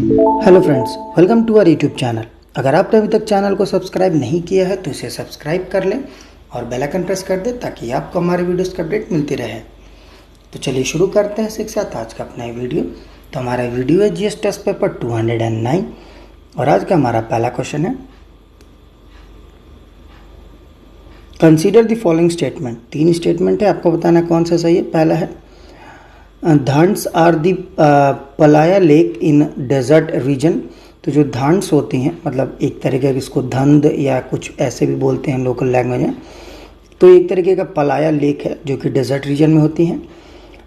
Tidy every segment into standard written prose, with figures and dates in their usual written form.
Hello friends, welcome to our YouTube channel. अगर आपने अभी तक चैनल को सब्सक्राइब नहीं किया है तो इसे सब्सक्राइब कर लें और बेल आइकन प्रेस कर दें ताकि आपको हमारे वीडियोस का अपडेट मिलती रहे। तो चलिए शुरू करते हैं इसके साथ आज का अपना वीडियो। तो हमारा वीडियो है जीएस टेस्ट पेपर 209 और आज का हमारा पहला क्वेश्चन है, consider the following statement. 3 statement है, आपको बताना कौन सा सही है। पहला है dhands are the playa lake in desert region. तो जो धांस होती हैं, मतलब एक तरीके का इसको धंध या कुछ ऐसे भी बोलते हैं लोकल लैंग्वेज में, तो एक तरीके का पलाया लेक है जो कि डेजर्ट रीजन में होती हैं।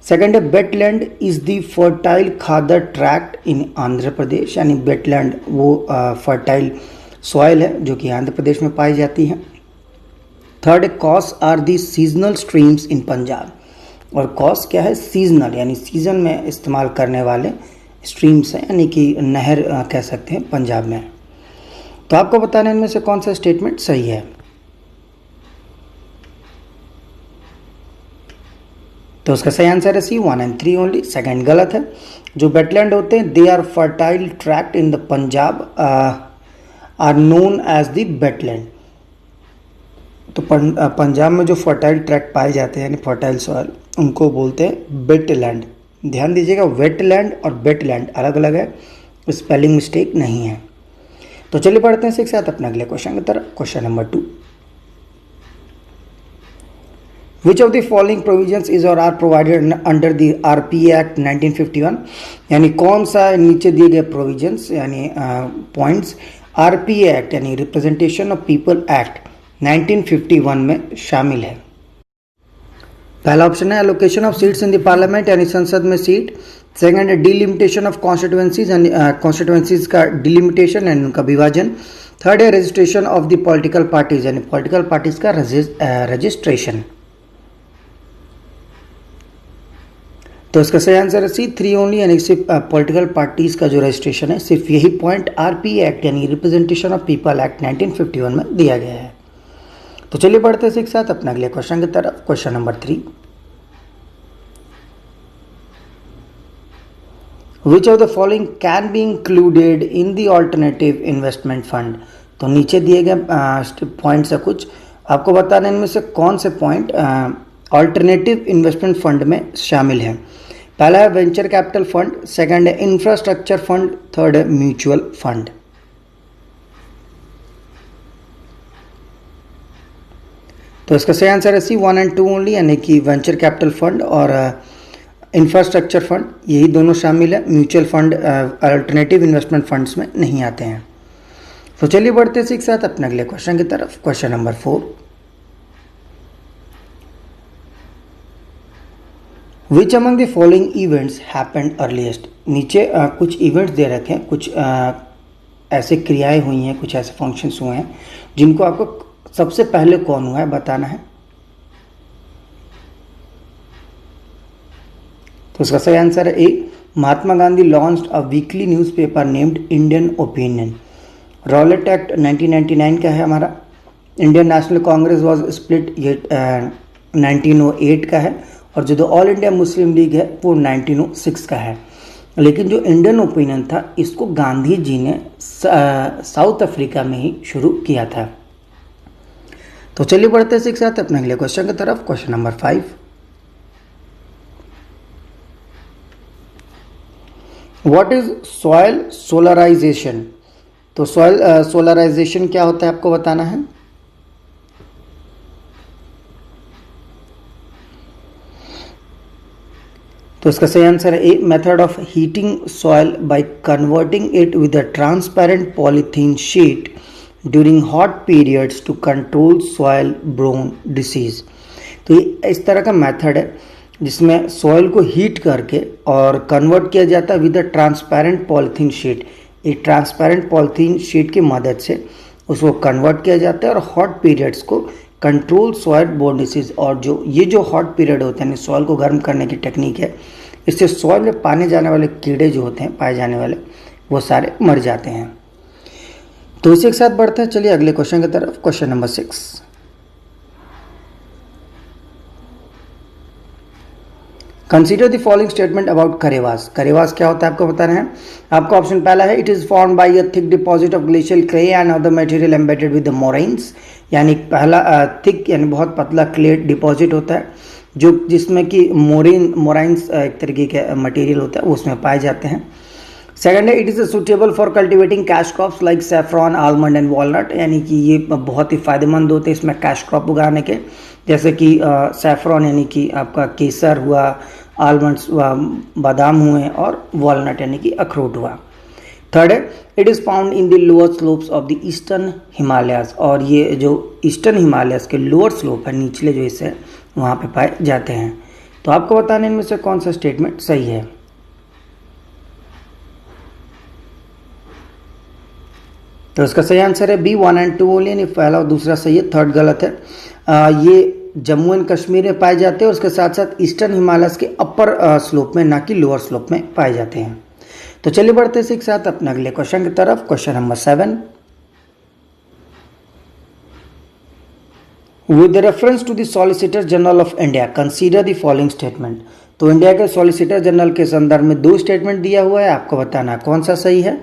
सेकंड है wetland is the fertile khadar tract in Andhra Pradesh, यानी वेटलैंड वो फर्टाइल सॉइल है जो कि आंध्र प्रदेश में पाई जाती है। थर्ड है कॉस are the seasonal streams in Punjab, और कॉस क्या है, सीजनल यानी सीजन में इस्तेमाल करने वाले स्ट्रीम्स हैं, यानी कि नहर कह सकते हैं पंजाब में। तो आपको बताना इनमें से कौन सा स्टेटमेंट सही है। तो उसका सही आंसर है सी 1 और 3 ओनली। सेकंड गलत है। जो वेटलैंड होते हैं they are fertile tract in the Punjab are known as the wetland. तो पंजाब में जो फर्टाइल ट्रैक्ट पाए जाते हैं यानी फर्टाइल सॉइल, उनको बोलते हैं वेटलैंड। ध्यान दीजिएगा, वेटलैंड और वेटलैंड अलग अलग है, स्पेलिंग मिस्टेक नहीं है। तो चलिए पढ़ते हैं इसके साथ अपने अगले क्वेश्चन की तरफ। Question number 2, which of the following provisions is or are provided under the RPA act 1951, यानी कौन सा नीचे दिए गए प्रोविजंस यानी पॉइंट्स आरपीए एक्ट यानी रिप्रेजेंटेशन ऑफ पीपल एक्ट 1951 में शामिल है। पहला ऑप्शन है allocation of seats in the parliament यानी संसद में सीट। सेकंड है डिलिमिटेशन ऑफ कॉन्स्टिट्यूएंसीज यानी कॉन्स्टिट्यूएंसीज का डिलिमिटेशन यानी उनका विभाजन। थर्ड है registration of the political parties यानी पॉलिटिकल पार्टीज का रजिस्ट्रेशन। तो इसका सही आंसर है सी 3 ओनली, यानी सिर्फ पॉलिटिकल पार्टीज का जो रजिस्ट्रेशन है सिर्फ यही पॉइंट आरपीए एक्ट यानी रिप्रेजेंटेशन ऑफ पीपल एक्ट 1951 में दिया गया है। तो चलिए बढ़ते हैं इसके साथ अपने अगले क्वेश्चन की तरफ। Question number 3, which of the following can be included in the alternative investment fund. तो नीचे दिए गए पॉइंट्स है कुछ, आपको बताना इनमें से कौन से पॉइंट ऑल्टरनेटिव इन्वेस्टमेंट फंड में शामिल है। पहला है वेंचर कैपिटल फंड, सेकंड है इंफ्रास्ट्रक्चर फंड, थर्ड है म्यूचुअल फंड। तो इसका सही आंसर है सी 1 और 2 ओनली, यानी कि वेंचर कैपिटल फंड और इंफ्रास्ट्रक्चर फंड यही दोनों शामिल है। Mutual fund alternative investment funds में नहीं आते हैं। तो चलिए बढ़ते हैं इसके साथ अपने अगले क्वेश्चन की तरफ। Question number 4, which among the following events happened earliest. नीचे कुछ इवेंट्स दे रखे हैं, कुछ ऐसे क्रियाएं हुई हैं, कुछ ऐसे फंक्शंस हुए हैं जिनको आपको सबसे पहले कौन हुआ है बताना है। तो उसका सही आंसर है A, Mahatma Gandhi launched a weekly newspaper named Indian opinion. Rowlatt act 1999 का है हमारा। Indian national Congress was split, ये 1908 का है। और जो ऑल इंडिया मुस्लिम लीग है वो 1906 का है। लेकिन जो इंडियन ओपिनियन था इसको गांधी जी ने साउथ अफ्रीका में ही शुरू किया था। तो चलिए बढ़ते हैं इसके साथ अपने अगले क्वेश्चन की तरफ। Question number 5, what is soil solarisation. तो सॉइल सोलराइजेशन क्या होता है आपको बताना है। तो इसका सही आंसर है A, method of heating soil by converting it with a transparent polythene sheet during hot periods to control soil borne disease. तो ये इस तरह का मेथड है जिसमें सॉइल को हीट करके और कन्वर्ट किया जाता है with a transparent polythene sheet. एक ट्रांसपेरेंट पॉलीथीन शीट की मदद से उसको कन्वर्ट किया जाता है और हॉट पीरियड्स को कंट्रोल सॉइल बोर्न डिसीज। और जो ये जो हॉट पीरियड होते हैं सॉइल को गर्म करने की टेक्निक है, इससे सॉइल में पाने जाने वाले कीड़े जो होते हैं पाए जाने वाले वो सारे मर जाते हैं। तो इसी के साथ बढ़ते हैं चलिए अगले क्वेश्चन की तरफ। Question number 6, consider the following statement about karewas. करेवास क्या होता है आपको बताना है। आपका ऑप्शन पहला है, it is form by a thick deposit of glacial clay and other material embedded with the moraines. यानी पहला थिक यानी बहुत पतला क्ले डिपॉजिट होता है जो जिसमें कि मोराइंस एक तरीके का मटेरियल होता है वो उसमें पाए जाते हैं। सेकंड है, it is suitable for cultivating cash crops like saffron, almond and walnut. यानी कि ये बहुत ही फायदेमंद होते हैं इसमें कैश क्रॉप उगाने के, जैसे कि सैफरॉन यानी कि आपका केसर हुआ, आलमंड्स हुआ, बादाम हुए और वॉलनट यानी कि अखरोट हुआ। थर्ड है, it is found in the lower slopes of the eastern Himalayas. और ये जो ईस्टर्न हिमालयाज के लोअर स्लोप है, निचले जो हिस्से हैं वहाँ पे पाए जाते हैं। तो आपको बताने इनमें से कौन सा स्टेटमेंट सही है। तो इसका सही आंसर है बी 1 एंड 2 ओनली, यानी पहला और दूसरा सही है, थर्ड गलत है। ये जम्मू एंड कश्मीर में पाए जाते हैं और उसके साथ साथ ईस्टर्न हिमालयस के अपर स्लोप में, ना कि लोअर स्लोप में पाए जाते हैं। तो चलिए बढ़ते हैं एक साथ अपने अगले क्वेश्चन की तरफ। Question number 7, with reference to the solicitor general of India consider the following statement. तो इंडिया के सॉलिसिटर जनरल के संदर्भ में दो स्टेटमेंट दिया हुआ है, आपको बताना कौन सा सही है।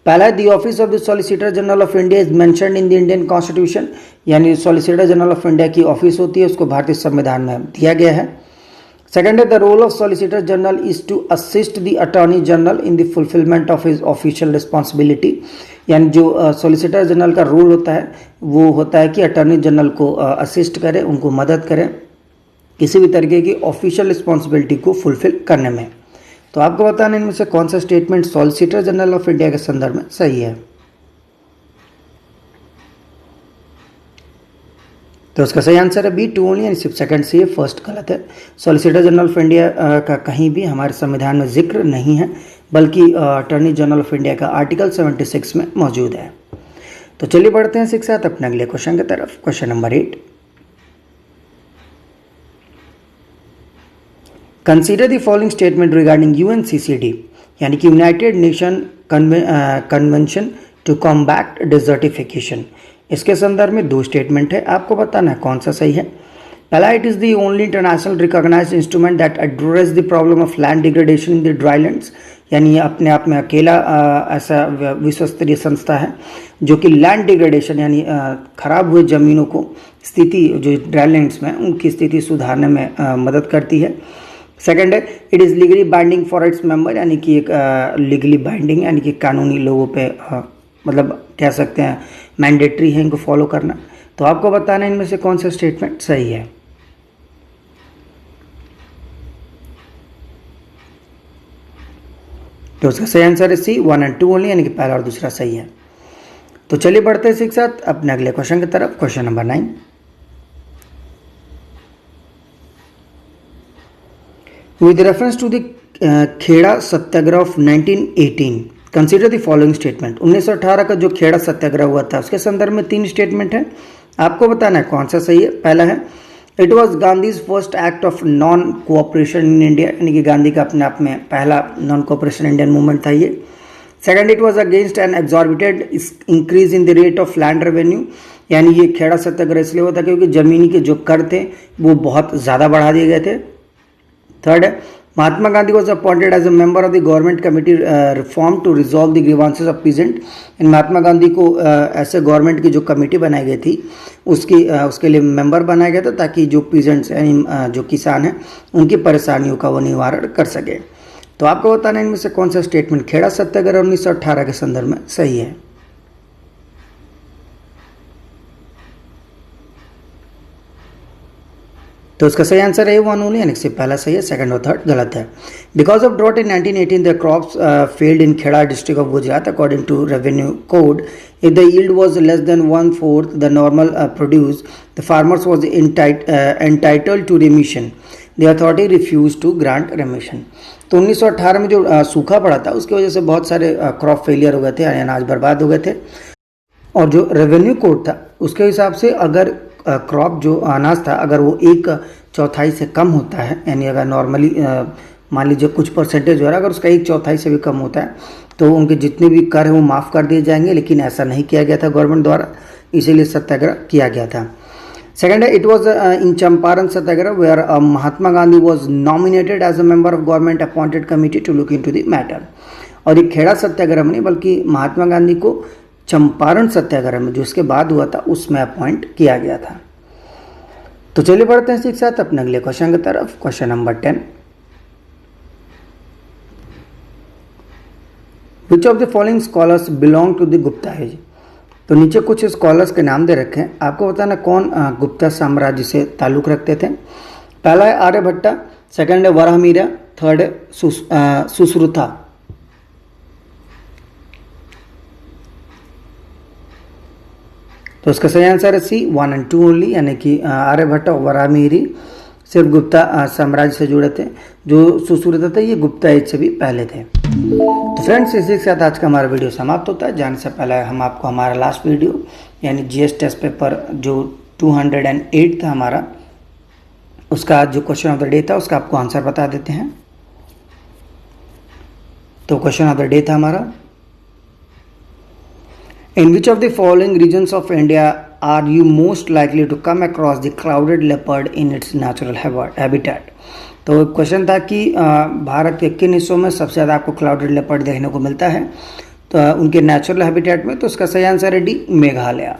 पहला है, the office of the solicitor general of India is mentioned in the Indian constitution. यानी सॉलिसिटर जनरल ऑफ इंडिया की ऑफिस होती है, उसको भारतीय संविधान में दिया गया है। सेकंड है, the role of solicitor general is to assist the attorney general in the fulfilment of his official responsibility. यानी जो सॉलिसिटर जनरल का रोल होता है वो होता है कि अटॉर्नी जनरल को असिस्ट करे, उनको मदद करें किसी भी तरीके की ऑफिशियल रिस्पॉन्सिबिलिटी को फुलफिल करने में। तो आपको बताना इनमें से कौन सा statement solicitor general of India के संदर्भ में सही है। तो उसका सही आंसर है बी 2 ओनली, यानी सिर्फ सेकंड से, फर्स्ट गलत है। सॉलिसिटर जनरल ऑफ इंडिया का कहीं भी हमारे संविधान में जिक्र नहीं है, बल्कि अटॉर्नी जनरल ऑफ इंडिया का आर्टिकल 76 में मौजूद है। तो चलिए बढ़ते हैं एक साथ अपने अगले क्वेश्चन की तरफ। Question number 8, consider the following statement regarding UNCCD, यानी कि united nation convention to combat desertification. इसके संदर्भ में दो स्टेटमेंट है, आपको बताना है कौन सा सही है। पहला, it is the only international recognised instrument that address the problem of land degradation in the drylands. यानी अपने आप में अकेला ऐसा विश्व स्तरीय संस्था है जो कि लैंड डिग्रेडेशन यानी खराब हुए ज़मीनों को स्थिति जो ड्राईलैंड्स में उनकी स्थिति सुधारने में मदद करती है। सेकंड है, it is legally binding for its member, यानी कि एक लीगली बाइंडिंग यानी कि कानूनी लोगों पे मतलब कह सकते हैं मैंडेटरी है इनको फॉलो करना। तो आपको बताना है इनमें से कौन सा स्टेटमेंट सही है। तो उसका सही आंसर है सी 1 एंड 2 ओनली, यानी कि पहला और दूसरा सही है। तो चलिए बढ़ते हैं एक साथ अपने अगले क्वेश्चन की तरफ। Question number 9, with reference to the Kheda Satyagraha of 1918 consider the following statement. 1918 का जो खेड़ा सत्याग्रह हुआ था उसके संदर्भ में तीन स्टेटमेंट है, आपको बताना है कौन सा सही है। पहला है, it was Gandhi's first act of non cooperation in India, यानी कि गांधी का अपने आप में पहला नॉन कोऑपरेशन इंडियन मूवमेंट था ये। Second, it was against an exorbitant increase in the rate of land revenue, यानी ये खेड़ा सत्याग्रह इसलिए हुआ था क्योंकि जमीनी के जो कर थे वो बहुत ज़्यादा बढ़ा दिए गए थे। थर्ड है, Mahatma Gandhi was appointed as a member of the government committee reform to resolve the grievances of peasant. Mahatma Gandhi को ऐसे गवर्नमेंट की जो कमेटी बनाई गई थी उसके लिए मेंबर बनाया गया था ताकि जो पीजेंट्स यानी जो किसान हैं उनकी परेशानियों का वो निवारण कर सके। तो आपको बताना इनमें से कौन सा स्टेटमेंट खेड़ा सत्याग्रह 1918 के संदर्भ में सही है। तो उसका सही आंसर है 1 ओनली, यानी सिर्फ पहला सही है, सेकंड और थर्ड गलत है। Because of drought in 1918 the crops failed in Kheda district of Gujarat according to revenue code. If the yield was less than 1/4 the normal produce the farmers was entitled to remission. The authority refuse to grant remission. तो 1918 में जो सूखा पड़ा था उसकी वजह से बहुत सारे क्रॉप फेलियर हो गए थे, अनाज बर्बाद हो गए थे। और जो रेवेन्यू कोड था उसके हिसाब से अगर क्रॉप जो अनाज था अगर वो 1/4 से कम होता है, यानी अगर नॉर्मली मान लीजिए कुछ परसेंटेज हो रहा है, अगर उसका 1/4 से भी कम होता है तो उनके जितने भी कर है वो माफ़ कर दिए जाएंगे, लेकिन ऐसा नहीं किया गया था गवर्नमेंट द्वारा, इसीलिए सत्याग्रह किया गया था। सेकेंड है it was in Champaran Satyagraha where Mahatma Gandhi was nominated as a member of government appointed committee to look into the matter. और ये खेड़ा सत्याग्रह में नहीं बल्कि महात्मा गांधी को चंपारण सत्याग्रह में जो इसके बाद हुआ था उसमें अपॉइंट किया गया था। तो चलिए बढ़ते हैं इसी के साथ अपने अगले क्वेश्चन की तरफ। Question number 10, which of the following scholars belong to the Gupta age. तो नीचे कुछ स्कॉलर्स के नाम दे रखे हैं, आपको बताना कौन गुप्ता साम्राज्य से ताल्लुक रखते थे। पहला है आर्यभट्टा, सेकंड है वराहमिहिर, थर्ड है सुश्रुता। तो इसका सही आंसर है सी 1 and 2 ओनली, यानी कि आर्यभट्ट और वराहमिहिर सिर्फ गुप्ता साम्राज्य से जुड़े थे। जो सुश्रुता थे ये गुप्ता एज से भी पहले थे। तो फ्रेंड्स इसी के साथ आज का हमारा वीडियो समाप्त होता है। जाने से पहले हम आपको हमारा लास्ट वीडियो यानी जीएस टेस्ट पेपर जो 208 था हमारा, उसका आज जो क्वेश्चन ऑफ द डे था उसका आपको आंसर बता देते हैं। तो क्वेश्चन ऑफ द डे था हमारा, in which of the following regions of India are you most likely to come across the clouded leopard in its natural habitat. तो क्वेश्चन था कि भारत के किन हिस्सों में सबसे ज़्यादा आपको क्लाउडेड लेपर्ड देखने को मिलता है तो उनके नेचुरल हैबिटेट में। तो इसका सही आंसर है डी मेघालय।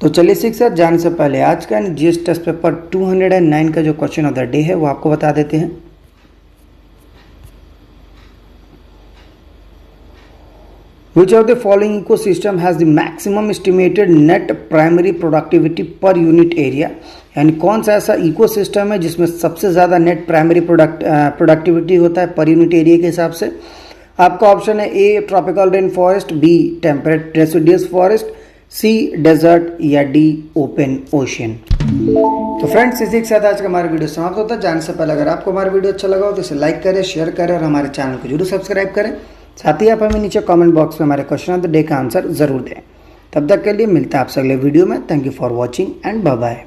तो चलिए इसी के साथ जाने से पहले आज का जीएस टेस्ट पेपर 209 का जो क्वेश्चन ऑफ द डे है वो आपको बता देते हैं। Which of the following ecosystem has the maximum estimated net primary productivity per unit area। यानी कौन सा ऐसा इकोसिस्टम है जिसमें सबसे ज़्यादा नेट प्राइमरी प्रोडक्टिविटी होता है पर यूनिट एरिया के हिसाब से। आपका ऑप्शन है A tropical rain forest, B temperate deciduous forest, C desert या डी ओपन ओशियन। तो फ्रेंड्स इसी के साथ आज का हमारा वीडियो समाप्त होता है। जाने से पहले अगर आपको हमारा वीडियो अच्छा लगा हो तो इसे लाइक करें, शेयर करें और हमारे चैनल को जरूर सब्सक्राइब करें। साथ ही आप हमें नीचे कमेंट बॉक्स में हमारे क्वेश्चन ऑफ द डे का आंसर जरूर दें। तब तक के लिए मिलता है आपसे अगले वीडियो में। Thank you for watching and bye bye.